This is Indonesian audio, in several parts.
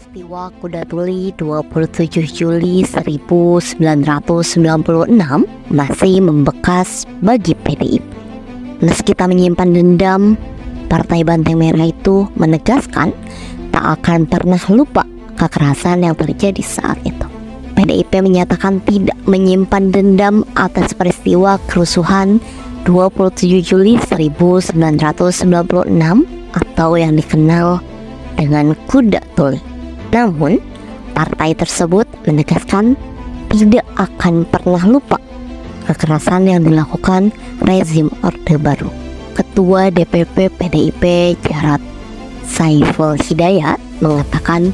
Peristiwa Kuda Tuli 27 Juli 1996 masih membekas bagi PDIP. Meski tak menyimpan dendam, Partai Banteng Merah itu menegaskan tak akan pernah lupa kekerasan yang terjadi saat itu. PDIP menyatakan tidak menyimpan dendam atas peristiwa kerusuhan 27 Juli 1996 atau yang dikenal dengan Kuda Tuli. Namun, partai tersebut menegaskan tidak akan pernah lupa kekerasan yang dilakukan rezim Orde Baru. Ketua DPP PDIP Jarod Saiful Hidayat mengatakan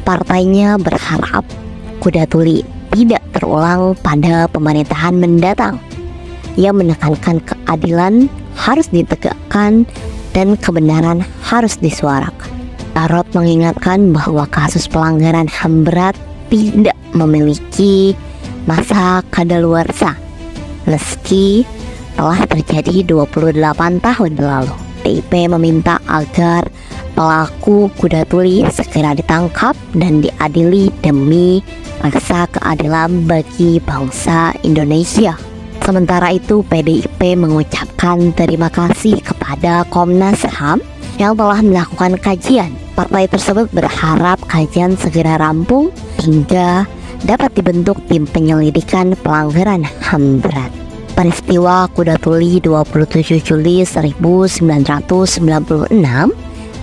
partainya berharap Kuda Tuli tidak terulang pada pemerintahan mendatang. Ia menekankan keadilan harus ditegakkan dan kebenaran harus disuarakan. Jarod mengingatkan bahwa kasus pelanggaran HAM berat tidak memiliki masa kadaluarsa meski telah terjadi 28 tahun lalu. PDIP meminta agar pelaku Kuda Tuli segera ditangkap dan diadili demi rasa keadilan bagi bangsa Indonesia. Sementara itu, PDIP mengucapkan terima kasih kepada Komnas HAM yang telah melakukan kajian. Partai tersebut berharap kajian segera rampung hingga dapat dibentuk tim penyelidikan pelanggaran HAM berat. Peristiwa Kuda Tuli 27 Juli 1996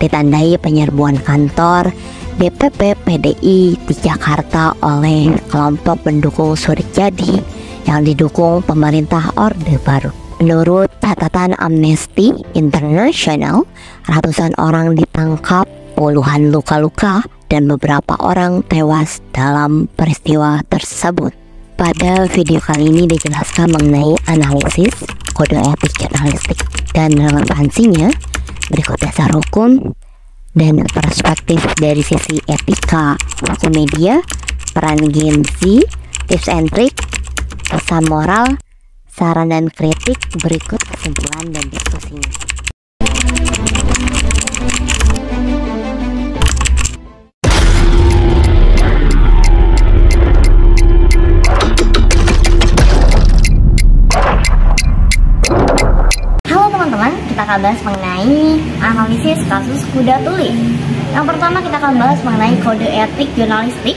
ditandai penyerbuan kantor DPP PDI di Jakarta oleh kelompok pendukung Suryadi yang didukung pemerintah Orde Baru. Menurut catatan Amnesty International, ratusan orang ditangkap, puluhan luka-luka, dan beberapa orang tewas dalam peristiwa tersebut. Pada video kali ini dijelaskan mengenai analisis kode etik jurnalistik dan relevansinya, berikut dasar hukum dan perspektif dari sisi etika hukum media, peran Gen Z, tips and trik, pesan moral, saran dan kritik, berikut kesimpulan dan diskusinya. Halo teman-teman, kita akan bahas mengenai analisis kasus Kuda Tuli. Yang pertama kita akan bahas mengenai kode etik jurnalistik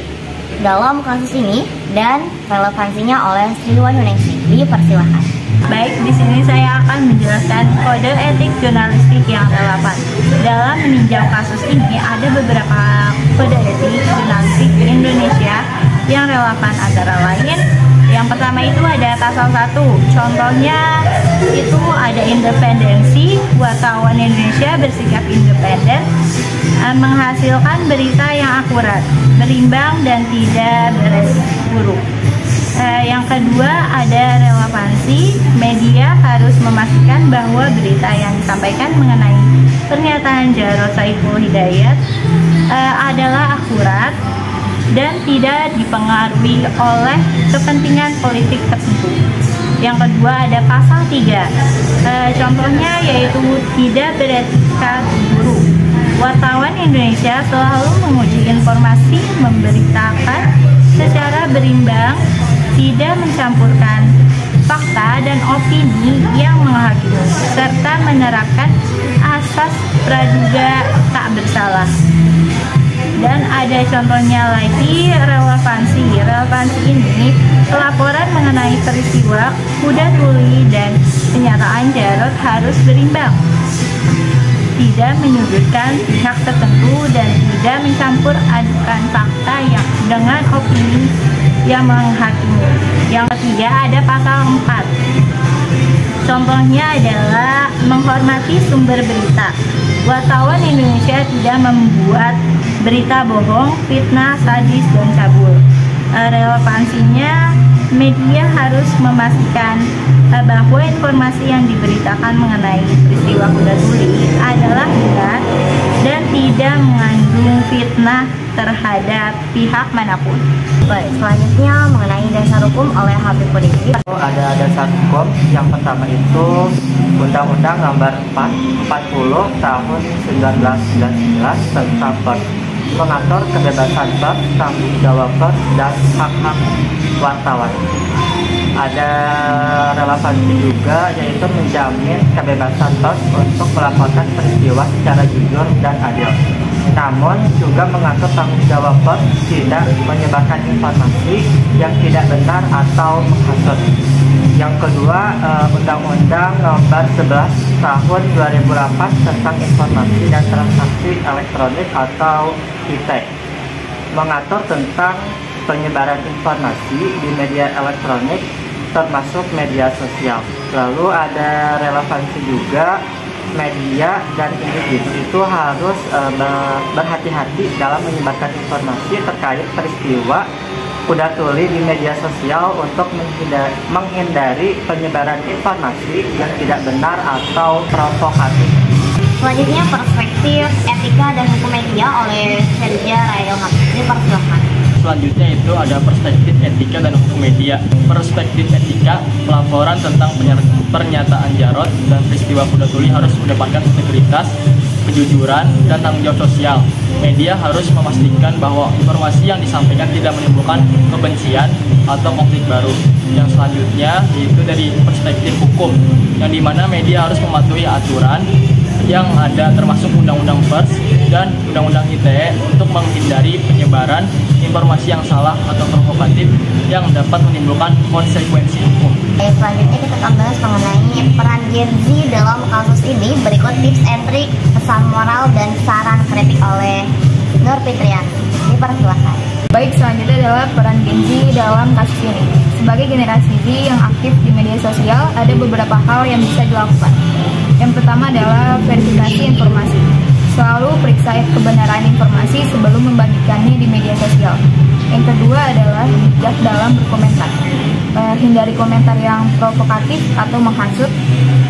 dalam kasus ini dan relevansinya oleh Sri Wahyuningsi. Dipersilahkan. Baik, di sini saya akan menjelaskan kode etik jurnalistik yang relevan. Dalam meninjau kasus ini ada beberapa kode etik jurnalistik di Indonesia yang relevan, antara lain yang pertama itu ada pasal 1. Contohnya itu ada independensi, wartawan Indonesia bersikap independen, menghasilkan berita yang akurat, berimbang dan tidak beres buruk. Yang kedua ada relevansi, media harus memastikan bahwa berita yang disampaikan mengenai pernyataan Jarod Saiful Hidayat adalah akurat dan tidak dipengaruhi oleh kepentingan politik tertentu. Yang kedua ada pasal 3, contohnya yaitu tidak beretika buruk. Wartawan Indonesia selalu menguji informasi, memberitakan secara berimbang, tidak mencampurkan fakta dan opini yang menghakimi, serta menerapkan asas praduga tak bersalah. Dan ada contohnya lagi relevansi. Relevansi ini pelaporan mengenai peristiwa Kuda Tuli dan pernyataan Jarod harus berimbang, tidak menyudutkan pihak tertentu dan tidak mencampur adukan fakta yang dengan opini yang menghakimi. Yang ketiga ada pasal 4. Contohnya adalah menghormati sumber berita. Wartawan Indonesia tidak membuat berita bohong, fitnah, sadis, dan cabul. Relevansinya, media harus memastikan bahwa informasi yang diberitakan mengenai peristiwa Kuda Tuli adalah benar dan tidak mengandung fitnah terhadap pihak manapun. Baik, selanjutnya mengenai dasar hukum oleh Habib Qudsi. Ada dasar hukum yang pertama itu Undang-Undang Nomor 40 Tahun 1919 tentang mengatur kebebasan pers, tanggung jawab pers, dan hak-hak wartawan. Ada relevansi juga, yaitu menjamin kebebasan pers untuk melaporkan peristiwa secara jujur dan adil. Namun juga mengatur tanggung jawab pers tidak menyebarkan informasi yang tidak benar atau menghasut. Yang kedua, Undang-Undang Nomor 11 Tahun 2008 tentang Informasi dan Transaksi Elektronik atau ITE mengatur tentang penyebaran informasi di media elektronik termasuk media sosial. Lalu ada relevansi juga, media dan individu itu harus berhati-hati dalam menyebarkan informasi terkait peristiwa kuda tuli di media sosial untuk menghindari penyebaran informasi yang tidak benar atau provokatif. Selanjutnya, perspektif etika dan hukum media oleh Serja Railham. Dipersilakan. Selanjutnya itu ada perspektif etika dan hukum media. Perspektif etika, pelaporan tentang pernyataan Jarod dan peristiwa kuda tuli harus mendapatkan integritas, kejujuran, dan tanggung jawab sosial. Media harus memastikan bahwa informasi yang disampaikan tidak menimbulkan kebencian atau konflik baru. Yang selanjutnya yaitu dari perspektif hukum, yang dimana media harus mematuhi aturan yang ada termasuk Undang-Undang Pers dan Undang-Undang ITE untuk menghindari penyebaran informasi yang salah atau provokatif yang dapat menimbulkan konsekuensi hukum. Selanjutnya kita akan bahas mengenai peran Gen Z dalam kasus ini. Berikut tips and trik, pesan moral, dan saran kritik oleh Nur Fitrian. Dipersilakan. Baik, selanjutnya adalah peran Gen Z dalam kasus ini. Sebagai generasi Z yang aktif di media sosial, ada beberapa hal yang bisa dilakukan. Yang pertama adalah verifikasi informasi. Selalu periksa kebenaran informasi sebelum membagikannya di media sosial. Yang kedua adalah bijak dalam berkomentar. Hindari komentar yang provokatif atau menghasut.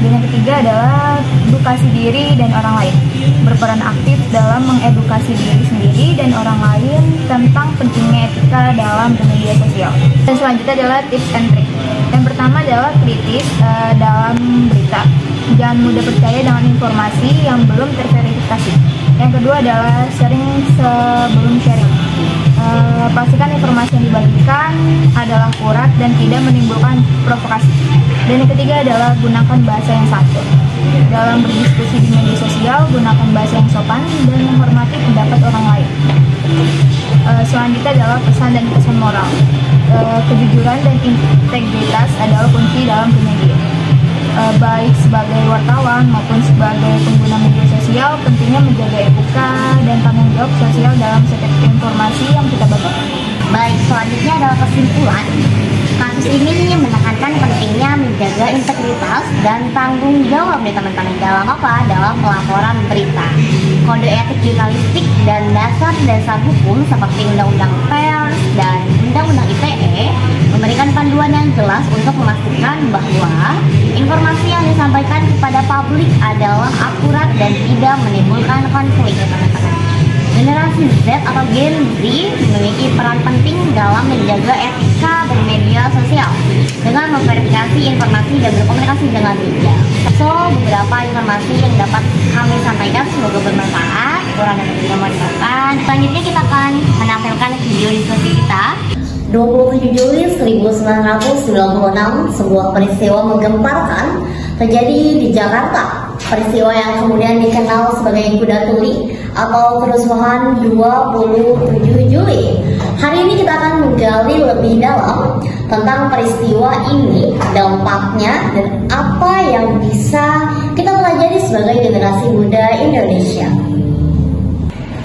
Dan yang ketiga adalah edukasi diri dan orang lain. Berperan aktif dalam mengedukasi diri sendiri dan orang lain tentang pentingnya etika dalam media sosial. Dan selanjutnya adalah tips and trick. Yang pertama adalah kritis dalam berita. Jangan mudah percaya dengan informasi yang belum terverifikasi. Yang kedua adalah sharing sebelum sharing. Pastikan informasi yang dibagikan adalah akurat dan tidak menimbulkan provokasi. Dan yang ketiga adalah gunakan bahasa yang santun. Dalam berdiskusi di media sosial, gunakan bahasa yang sopan dan menghormati pendapat orang lain. Selanjutnya adalah pesan dan pesan moral. Kejujuran dan integritas adalah kunci dalam bermedia. Baik sebagai wartawan maupun sebagai pengguna media sosial, pentingnya menjaga etika dan tanggung jawab sosial dalam setiap informasi yang kita bagikan. Baik, selanjutnya adalah kesimpulan. Kasus ini menekankan pentingnya menjaga integritas dan tanggung jawab nih teman-teman. Dalam apa? Dalam pelaporan berita. Kode etik jurnalistik dan dasar-dasar hukum seperti Undang-Undang Pers dan Undang-Undang ITE memberikan panduan yang jelas untuk memastikan bahwa informasi yang disampaikan kepada publik adalah akurat dan tidak menimbulkan konflik ya teman-teman. Generasi Z atau Gen Z memiliki peran penting dalam menjaga etika bermedia sosial dengan memverifikasi informasi dan berkomunikasi dengan bijak. So, beberapa informasi yang dapat kami sampaikan semoga bermanfaat. Kurang dan lebih memanfaatkan. Selanjutnya kita akan menampilkan video diskusi kita. 27 Juli 1996, sebuah peristiwa menggemparkan terjadi di Jakarta. Peristiwa yang kemudian dikenal sebagai kuda tuli atau kerusuhan 27 Juli. Hari ini kita akan menggali lebih dalam tentang peristiwa ini, dampaknya, dan apa yang bisa kita pelajari sebagai generasi muda Indonesia.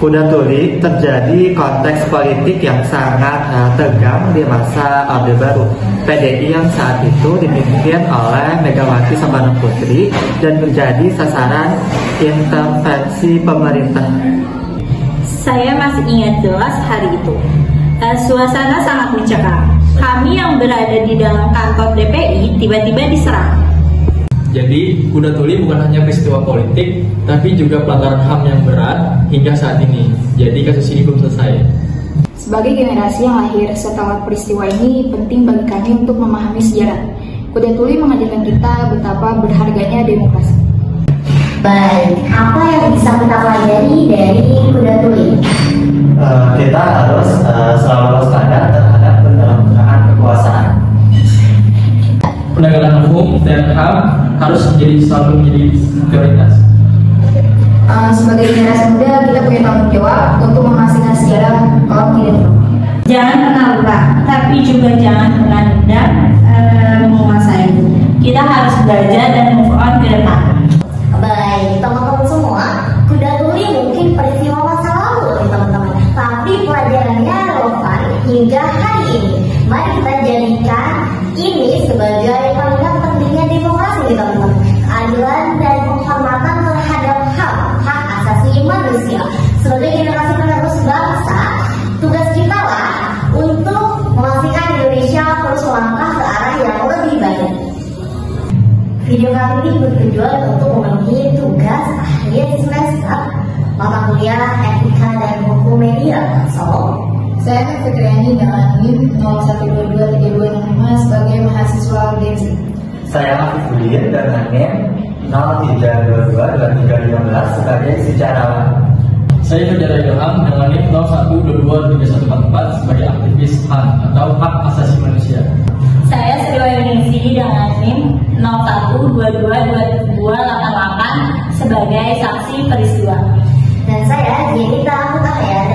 Kuda tuli terjadi konteks politik yang sangat tegang di masa Orde Baru. PDI yang saat itu dipimpin oleh Megawati Soekarno Putri dan menjadi sasaran intervensi pemerintah. Saya masih ingat jelas hari itu. Suasana sangat mencekam. Kami yang berada di dalam kantor DPI tiba-tiba diserang. Jadi, kuda tuli bukan hanya peristiwa politik, tapi juga pelanggaran HAM yang berat hingga saat ini. Jadi, kasus ini belum selesai. Sebagai generasi yang lahir setelah peristiwa ini, penting bagi kami untuk memahami sejarah. Kuda tuli mengajarkan kita betapa berharganya demokrasi. Baik, apa yang bisa kita pelajari dari kuda tuli? kita harus selalu waspada terhadap penyalahgunaan kekuasaan. Penegakan hukum dan HAM harus selalu menjadi prioritas. Sebagai generasi muda, kita punya tanggung jawab untuk menghasilkan sejarah kaum kita. Jangan pernah lupa, tapi juga jangan pernah dendam menguasai. Kita harus belajar dan move on ke depan. Baik, teman-teman semua, kuda tuli mungkin peristiwa masa lalu nih teman-teman, tapi pelajarannya relevan hingga hari ini. Mari kita jadikan ini sebagai pengingat pentingnya demokrasi nih teman-teman. Keadilan dan penghormatan terhadap hak asasi manusia. Sebagai generasi penerus bangsa, tugas kita lah untuk memastikan Indonesia terus melangkah ke arah yang lebih baik. Video kali ini bertujuan untuk memenuhi tugas akhir semester mata kuliah Etika dan Hukum Media. Saya Fitriani dengan NIM 01223265 sebagai mahasiswa audiensi. Saya Afifudin dengan NIM 03222315 sebagai sejarawan. Saya Fajar Ilham dengan NIM 01223144 sebagai aktivis HAM atau Hak Asasi Manusia. Saya Sri Wahyuningsi dengan NIM 01222288 sebagai saksi peristiwa. Dan saya Jenita Putahaya